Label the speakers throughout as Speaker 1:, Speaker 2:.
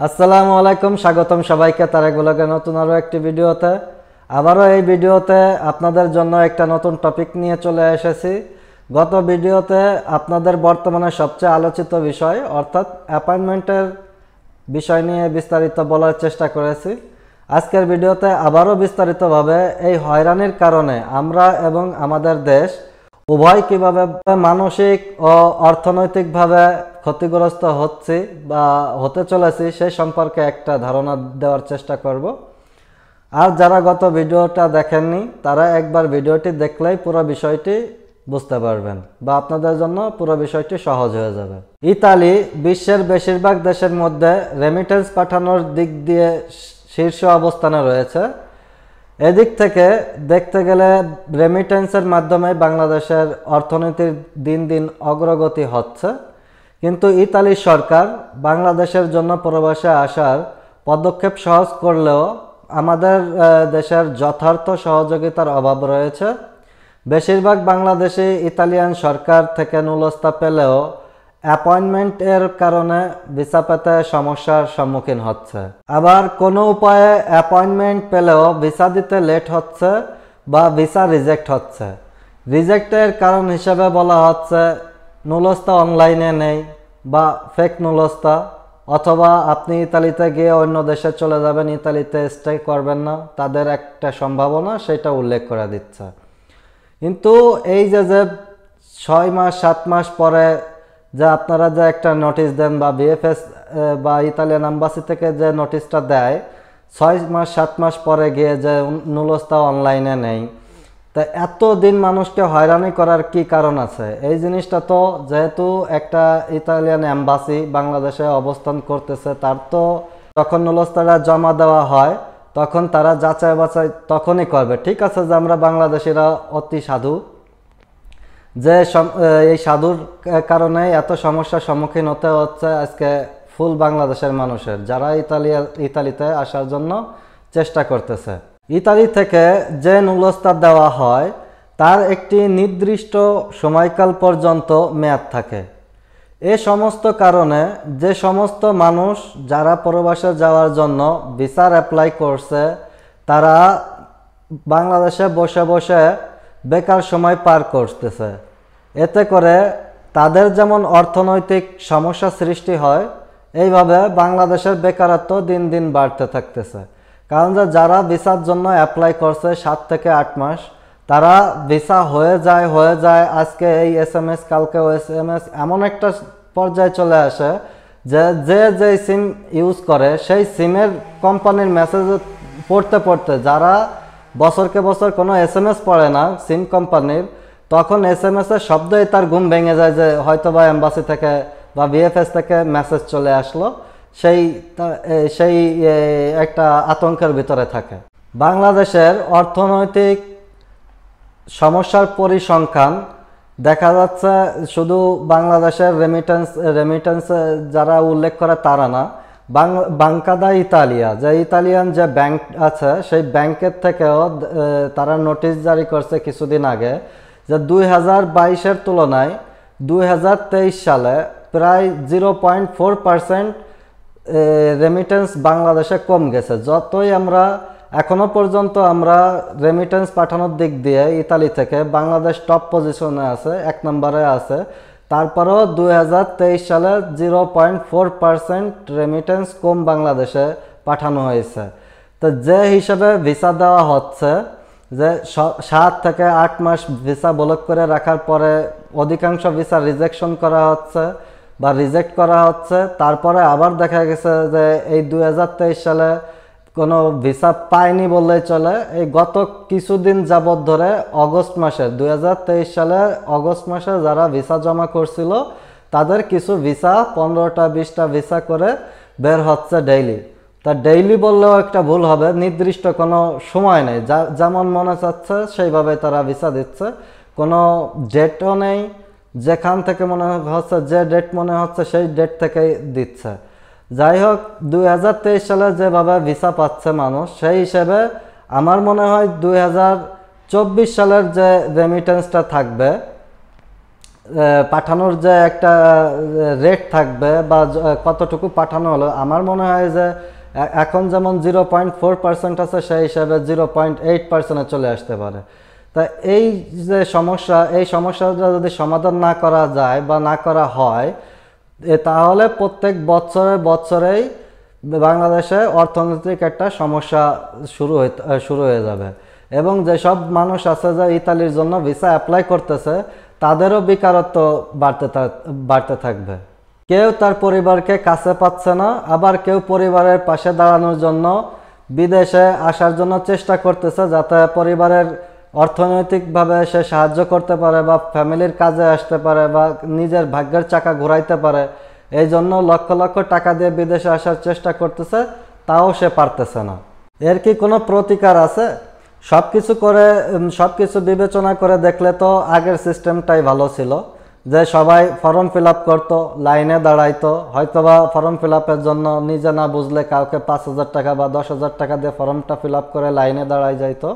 Speaker 1: আসসালামু আলাইকুম, স্বাগতম সবাইকে তারেক ব্লগের নতুন আরও একটি ভিডিওতে। আবারও এই ভিডিওতে আপনাদের জন্য একটা নতুন টপিক নিয়ে চলে এসেছি। গত ভিডিওতে আপনাদের বর্তমানে সবচেয়ে আলোচিত বিষয় অর্থাৎ অ্যাপয়েন্টমেন্টের বিষয় নিয়ে বিস্তারিত বলার চেষ্টা করেছি। আজকের ভিডিওতে আবারও বিস্তারিতভাবে এই হয়রানির কারণে আমরা এবং আমাদের দেশ উভয় কিভাবে মানসিক ও অর্থনৈতিকভাবে ক্ষতিগ্রস্ত হচ্ছি বা হতে চলেছি সেই সম্পর্কে একটা ধারণা দেওয়ার চেষ্টা করব। আর যারা গত ভিডিওটা দেখেননি তারা একবার ভিডিওটি দেখলেই পুরো বিষয়টি বুঝতে পারবেন বা আপনাদের জন্য পুরো বিষয়টি সহজ হয়ে যাবে। ইতালি বিশ্বের বেশিরভাগ দেশের মধ্যে রেমিটেন্স পাঠানোর দিক দিয়ে শীর্ষ অবস্থানে রয়েছে। এদিক থেকে দেখতে গেলে রেমিটেন্সের মাধ্যমে বাংলাদেশের অর্থনীতির দিন দিন অগ্রগতি হচ্ছে, কিন্তু ইতালি সরকার বাংলাদেশের জন্য প্রবাসে আসার পদক্ষেপ সহজ করলেও আমাদের দেশের যথার্থ সহযোগিতার অভাব রয়েছে। বেশিরভাগ বাংলাদেশি ইতালিয়ান সরকার থেকে নুলস্তা পেলেও অ্যাপয়েন্টমেন্টের কারণে ভিসা পেতে সমস্যার সম্মুখীন হচ্ছে। আবার কোনো উপায়ে অ্যাপয়েন্টমেন্ট পেলেও ভিসা দিতে লেট হচ্ছে বা ভিসা রিজেক্ট হচ্ছে। রিজেক্টের কারণ হিসেবে বলা হচ্ছে নুলস্তা অনলাইনে নেই বা ফেক নুলস্তা, অথবা আপনি ইতালিতে গিয়ে অন্য দেশে চলে যাবেন, ইতালিতে স্টে করবেন না, তাদের একটা সম্ভাবনা সেটা উল্লেখ করে দিচ্ছে। কিন্তু এই যে 6 মাস 7 মাস পরে যে আপনারা যে একটা নোটিশ দেন বা বিএফএস বা ইতালিয়ান এম্বাসি থেকে যে নোটিশটা দেয় 6 মাস 7 মাস পরে গিয়ে যে নুলস্তা অনলাইনে নেই, তা এতদিন মানুষকে হয়রানি করার কি কারণ আছে? এই জিনিসটা তো যেহেতু একটা ইতালিয়ান এম্বাসি বাংলাদেশে অবস্থান করতেছে, তার তো যখন নুলস্তাটা জমা দেওয়া হয় তখন তারা যাচাই বাছাই তখনই করবে। ঠিক আছে যে আমরা বাংলাদেশিরা অতি সাধু, যে এই সাধুর কারণে এত সমস্যার সম্মুখীন হতে হচ্ছে আজকে ফুল বাংলাদেশের মানুষের, যারা ইতালিতে আসার জন্য চেষ্টা করতেছে। ইতালি থেকে যে নুলস্তা দেওয়া হয় তার একটি নির্দিষ্ট সময়কাল পর্যন্ত মেয়াদ থাকে। এ সমস্ত কারণে যে সমস্ত মানুষ যারা প্রবাসে যাওয়ার জন্য ভিসার অ্যাপ্লাই করছে তারা বাংলাদেশে বসে বসে বেকার সময় পার করতেছে। এতে করে তাদের যেমন অর্থনৈতিক সমস্যা সৃষ্টি হয়, এইভাবে বাংলাদেশের বেকারত্ব দিন দিন বাড়তে থাকতেছে। কারণ যারা ভিসার জন্য অ্যাপ্লাই করছে 7 থেকে 8 মাস, তারা ভিসা হয়ে যায় আজকে এই SMS কালকে SMS, এমন একটা পর্যায়ে চলে আসে যে সিম ইউজ করে সেই সিমের কোম্পানির মেসেজ পড়তে পড়তে, যারা বছরকে বছর কোনো SMS পড়ে না সিম কোম্পানির, তখন SMS এর শব্দই তার ঘুম ভেঙে যায় যে হয়তো বা এম্বাসি থেকে বা বিএফএস থেকে মেসেজ চলে আসলো, সেই একটা আতঙ্কের ভিতরে থাকে। বাংলাদেশের অর্থনৈতিক সমস্যার পরিসংখ্যান দেখা যাচ্ছে শুধু বাংলাদেশের রেমিটেন্স যারা উল্লেখ করে তারা না, বাঙ্কা দা ইতালিয়া যে ইতালিয়ান যে ব্যাংক আছে সেই ব্যাংকের থেকেও তারা নোটিশ জারি করছে কিছুদিন আগে যে 2022-এর তুলনায় 2023 সালে প্রায় 0.4% রেমিটেন্স বাংলাদেশে কম গেছে। যতই আমরা এখনো পর্যন্ত আমরা রেমিটেন্স পাঠানোর দিক দিয়ে ইতালি থেকে বাংলাদেশ টপ পজিশনে আছে, 1 নম্বরে আছে, তারপরেও 2023 সালে 0.4% রেমিটেন্স কম বাংলাদেশে পাঠানো হয়েছে। তো যে হিসাবে ভিসা দেওয়া হচ্ছে যে 7 থেকে 8 মাস ভিসা ব্লক করে রাখার পরে অধিকাংশ ভিসা রিজেকশন করা হচ্ছে বা রিজেক্ট করা হচ্ছে, তারপরে আবার দেখা গেছে যে এই 2023 সালে কোনো ভিসা পায়নি বললেই চলে। এই গত কিছুদিন যাবৎ ধরে অগস্ট মাসে 2023 সালে অগস্ট মাসে যারা ভিসা জমা করছিল তাদের কিছু ভিসা 15টা 20টা ভিসা করে বের হচ্ছে ডেইলি। তা ডেইলি বললেও একটা ভুল হবে, নির্দিষ্ট কোনো সময় নেই, যেমন মনে চাচ্ছে সেইভাবে তারা ভিসা দিচ্ছে, কোনো ডেটও নেই, যেখান থেকে মনে হচ্ছে যে ডেট মনে হচ্ছে সেই ডেট থেকেই দিচ্ছে। যাই হোক, 2023 সালে যেভাবে ভিসা পাচ্ছে মানুষ, সেই হিসেবে আমার মনে হয় 2024 সালের যে রেমিটেন্সটা থাকবে পাঠানোর যে একটা রেট থাকবে বা কতটুকু পাঠানো হলো, আমার মনে হয় যে এখন যেমন 0.4% আছে সেই হিসাবে 0.8% চলে আসতে পারে। তা এই যে সমস্যা, এই সমস্যাটা যদি সমাধান না করা যায় বা না করা হয়, তাহলে প্রত্যেক বছরেই বাংলাদেশে অর্থনৈতিক একটা সমস্যা শুরু হয়ে যাবে। এবং যেসব মানুষ আছে যে ইতালির জন্য ভিসা অ্যাপ্লাই করতেছে, তাদেরও বেকারত্ব বাড়তে থাকবে। কেউ তার পরিবারকে কাছে পাচ্ছে না, আবার কেউ পরিবারের পাশে দাঁড়ানোর জন্য বিদেশে আসার জন্য চেষ্টা করতেছে, যাতে পরিবারের অর্থনৈতিকভাবে সে সাহায্য করতে পারে বা ফ্যামিলির কাজে আসতে পারে বা নিজের ভাগ্যের চাকা ঘুরাইতে পারে। এই জন্য লক্ষ লক্ষ টাকা দিয়ে বিদেশে আসার চেষ্টা করতেছে, তাও সে পারতেছে না। এর কি কোনো প্রতিকার আছে? সবকিছু বিবেচনা করে দেখলে তো আগের সিস্টেমটাই ভালো ছিল, যে সবাই ফর্ম ফিল আপ করতো, লাইনে দাঁড়াইতো, হয়তোবা ফর্ম ফিল আপের জন্য নিজে না বুঝলে কাউকে 5,000 টাকা বা 10,000 টাকা দিয়ে ফর্মটা ফিল আপ করে লাইনে দাঁড়াই যাইতো।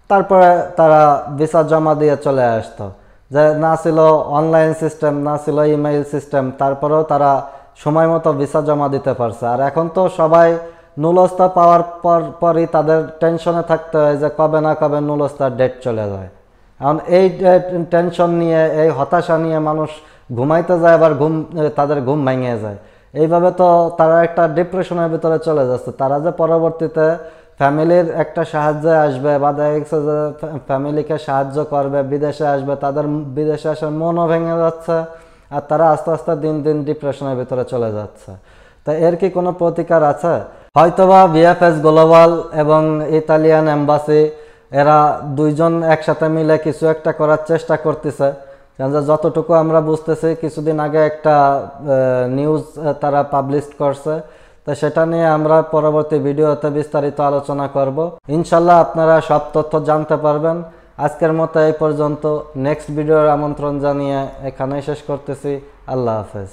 Speaker 1: তারপরে তারা ভিসা জমা দিয়ে চলে আসতো। যে না ছিল অনলাইন সিস্টেম, না ছিল ইমেইল সিস্টেম, তারপরেও তারা সময় মতো ভিসা জমা দিতে পারছে। আর এখন তো সবাই নুলস্তা পাওয়ার পরই তাদের টেনশনে থাকতে হয় যে কবে না কবে নুলস্তার ডেট চলে যায়। এখন এই টেনশন নিয়ে, এই হতাশা নিয়ে মানুষ ঘুমাইতে যায়, আবার তাদের ঘুম ভেঙে যায়। এইভাবে তো তারা একটা ডিপ্রেশনের ভিতরে চলে যাচ্ছে। তারা যে পরবর্তীতে ফ্যামিলির একটা সাহায্যে আসবে বা দেখা গেছে যে ফ্যামিলিকে সাহায্য করবে, বিদেশে আসবে, তাদের বিদেশে আসার মনও ভেঙে যাচ্ছে, আর তারা আস্তে আস্তে দিন দিন ডিপ্রেশনের ভিতরে চলে যাচ্ছে। তা এর কি কোনো প্রতিকার আছে? হয়তোবা ভিএফএস গ্লোবাল এবং ইতালিয়ান এম্বাসি এরা দুইজন একসাথে মিলে কিছু একটা করার চেষ্টা করতেছে। যতটুকু আমরা বুঝতেছি, কিছুদিন আগে একটা নিউজ তারা পাবলিশ করছে, তো সেটা নিয়ে আমরা পরবর্তী ভিডিওতে বিস্তারিত আলোচনা করব। ইনশাল্লাহ আপনারা সব তথ্য জানতে পারবেন। আজকের মতো এই পর্যন্ত। নেক্সট ভিডিওর আমন্ত্রণ জানিয়ে এখানেই শেষ করতেছি। আল্লাহ হাফেজ।